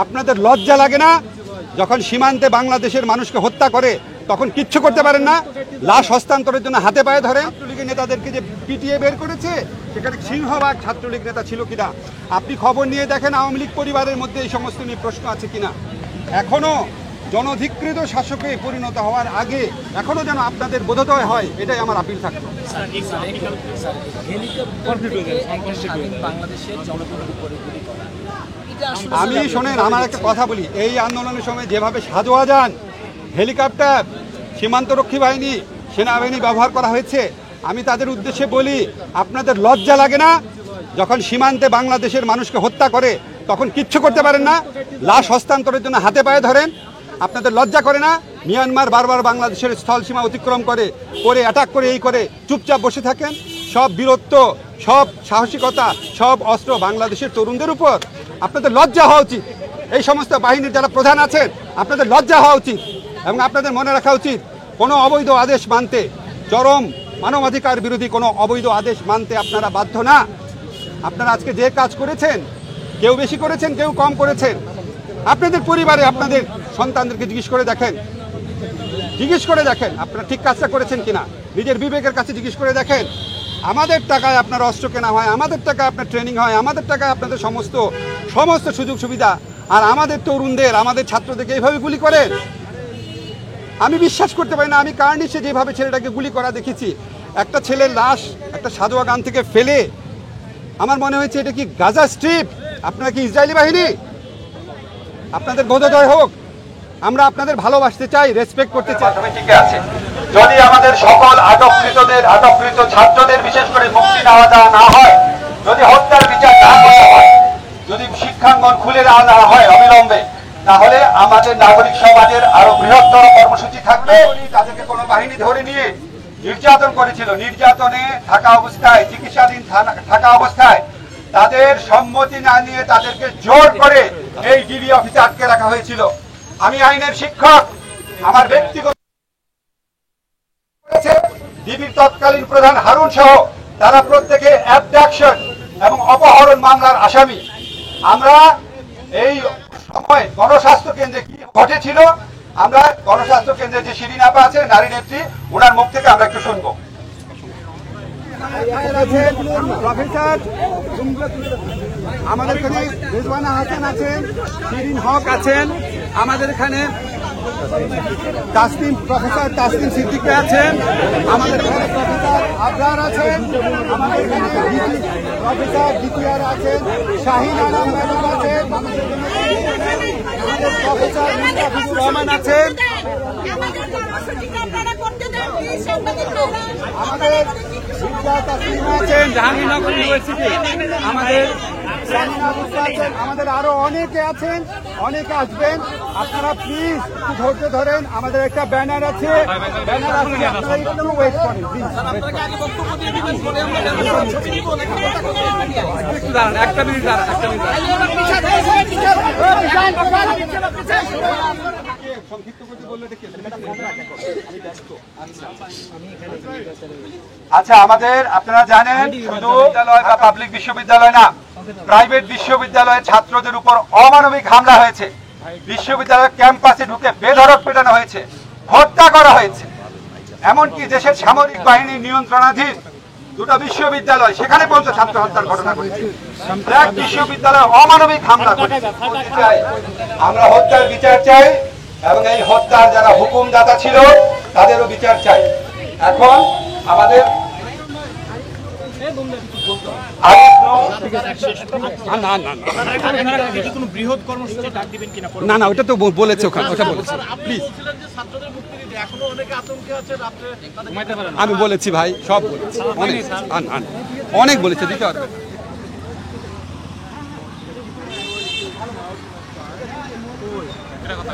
আপনাদের লজ্জা লাগে না? যখন সীমান্তে বাংলাদেশের মানুষকে হত্যা করে তখন কিচ্ছু করতে পারেন না? লাশ হস্তান্তরের জন্য হাতে পায়ে ধরে ছাত্রলীগের নেতাদেরকে যে পিটিয়ে বের করেছে, সেখানে সিংহভাগ ছাত্রলীগ নেতা ছিল কিনা আপনি খবর নিয়ে দেখেন। আওয়ামী লীগ পরিবারের মধ্যে এই সমস্ত নিয়ে প্রশ্ন আছে কিনা। এখনো জনধিকৃত শাসকে পরিণত হওয়ার আগে এখনো যেন আপনাদের বোধোদয় হয়, এটাই আমার আপিল থাকবে। আমি শোনেন, আমার একটা কথা বলি, এই আন্দোলনের সময় যেভাবে সাজোয়াজান হেলিকপ্টার, সীমান্তরক্ষী বাহিনী, সেনাবাহিনী ব্যবহার করা হয়েছে, আমি তাদের উদ্দেশ্যে বলি, আপনাদের লজ্জা লাগে না? যখন সীমান্তে বাংলাদেশের মানুষকে হত্যা করে তখন কিচ্ছু করতে পারেন না? লাশ হস্তান্তরের জন্য হাতে পায়ে ধরেন। আপনাদের লজ্জা করে না? মিয়ানমার বারবার বাংলাদেশের স্থল সীমা অতিক্রম করে অ্যাটাক করে এই করে চুপচাপ বসে থাকেন। সব বীরত্ব, সব সাহসিকতা, সব অস্ত্র বাংলাদেশের তরুণদের উপর। আপনাদের লজ্জা হওয়া উচিত। এই সমস্ত বাহিনীর যারা প্রধান আছেন, আপনাদের লজ্জা হওয়া উচিত। এবং আপনাদের মনে রাখা উচিত, কোনো অবৈধ আদেশ মানতে, চরম মানবাধিকার বিরোধী কোনো অবৈধ আদেশ মানতে আপনারা বাধ্য না। আপনারা আজকে যে কাজ করেছেন, কেউ বেশি করেছেন, কেউ কম করেছেন। আপনাদের পরিবারে আপনাদের সন্তানদেরকে জিজ্ঞেস করে দেখেন আপনারা ঠিক কাজটা করেছেন কিনা। নিজের বিবেকের কাছে জিজ্ঞেস করে দেখেন। আমাদের টাকায় আপনার অস্ত্র কেনা হয়, আমাদের টাকায় আপনার ট্রেনিং হয়, আমাদের টাকায় আপনাদের সমস্ত সুযোগ সুবিধা, আর আমাদের তরুণদের, আমাদের ছাত্রদেরকে এইভাবে গুলি করেন। আমি বিশ্বাস করতে পারি না। আমি কার্নিশে যেভাবে ছেলেটাকে গুলি করা দেখেছি, একটা ছেলের লাশ একটা সাদোয়া গান থেকে ফেলে, আমার মনে হয়েছে এটা কি গাজা স্ট্রিপ? আপনারা কি ইসরায়েলি বাহিনী? আপনাদের বোধোদয় হোক। আমরা আপনাদের ভালোবাসতে চাই, রেসপেক্ট করতে চাই। ঠিক আছে, যদি আমাদের সকল আটককৃত ছাত্রদের বিশেষ করে মুক্তি দেওয়া না হয়, যদি হত্যার বিচার না করা হয়, যদি শিক্ষাঙ্গন খুলে দেওয়া না হয় অবিলম্বে, তাহলে আমাদের নাগরিক সমাজের আরো বৃহত্তর কর্মসূচি থাকবে। তাদেরকে কোনো বাহিনী ধরে নিয়ে নির্যাতন করেছিল, নির্যাতনে থাকা অবস্থায়, চিকিৎসাধীন থাকা অবস্থায় তাদের সম্মতি না নিয়ে তাদেরকে জোর করে এই ডিবি অফিসে আটকে রাখা হয়েছিল। আমি আইনের শিক্ষক, আমার ব্যক্তিগত ডিবির তৎকালীন প্রধান হারুন সহ তারা প্রত্যেকে অ্যাবডাকশন এবং অপহরণ মামলার আসামি। আমরা এই সময় গণস্বাস্থ্য কেন্দ্রে কি ঘটেছিল, আমরা গণস্বাস্থ্য কেন্দ্রে যে শিরিন আপা আছে, নারী নেত্রী, ওনার মুখ থেকে আমরা একটু শুনবো। প্রফেসর আমাদের এখানে রেজওয়ানা হাসান আছেন, শিরিন হক আছেন, আমাদের এখানে প্রফেসর তাসনিম সিদ্দিকী আছেন, আমাদের এখানে প্রফেসর আবরার আছেন, আমাদের এখানে প্রফেসর দ্বিতীয়ার আছেন, শাহিন আলম ম্যাডাম আছেন, আমাদের প্রফেসর মুস্তাফিজুর রহমান আছেন, আমাদের আছেন জাহাঙ্গীরনগর ইউনিভার্সিটি, আমাদের আরো অনেকে আছেন, অনেকে আসবেন। আপনারা প্লিজ একটু ধৈর্য ধরেন। আমাদের একটা ব্যানার আছে, আপনারা একটু ওয়েট করেন প্লিজ। একটা মিনিট সংক্ষিপ্ত করে বললে আচ্ছা, আমাদের আপনারা জানেন শুধু বিদ্যালয় বা পাবলিক বিশ্ববিদ্যালয় না, প্রাইভেট বিশ্ববিদ্যালয়ের ছাত্রদের উপর অমানবিক হামলা হয়েছে। বিশ্ববিদ্যালয়ের ক্যাম্পাসে ঢুকে বেধড়ক পেটানো হয়েছে, হত্যা করা হয়েছে। এমনকি দেশের সামরিক বাহিনীর নিয়ন্ত্রণাধীন দুটো বিশ্ববিদ্যালয়, সেখানে পর্যন্ত ছাত্র হত্যার ঘটনা ঘটেছে। এক বিশ্ববিদ্যালয়ে অমানবিক হামলা করেছে। আমরা হত্যার বিচার চাই এবং এই হত্যার যারা হুকুমদাতা ছিল তাদেরও বিচার চাই। এখন আমাদের না না ওটা তো বলেছে ওখানে, ওটা বলেছে প্লিজ। আমি বলেছি ভাই, সব বলেছি, অনেক বলেছে, দিতে পারবে। কথা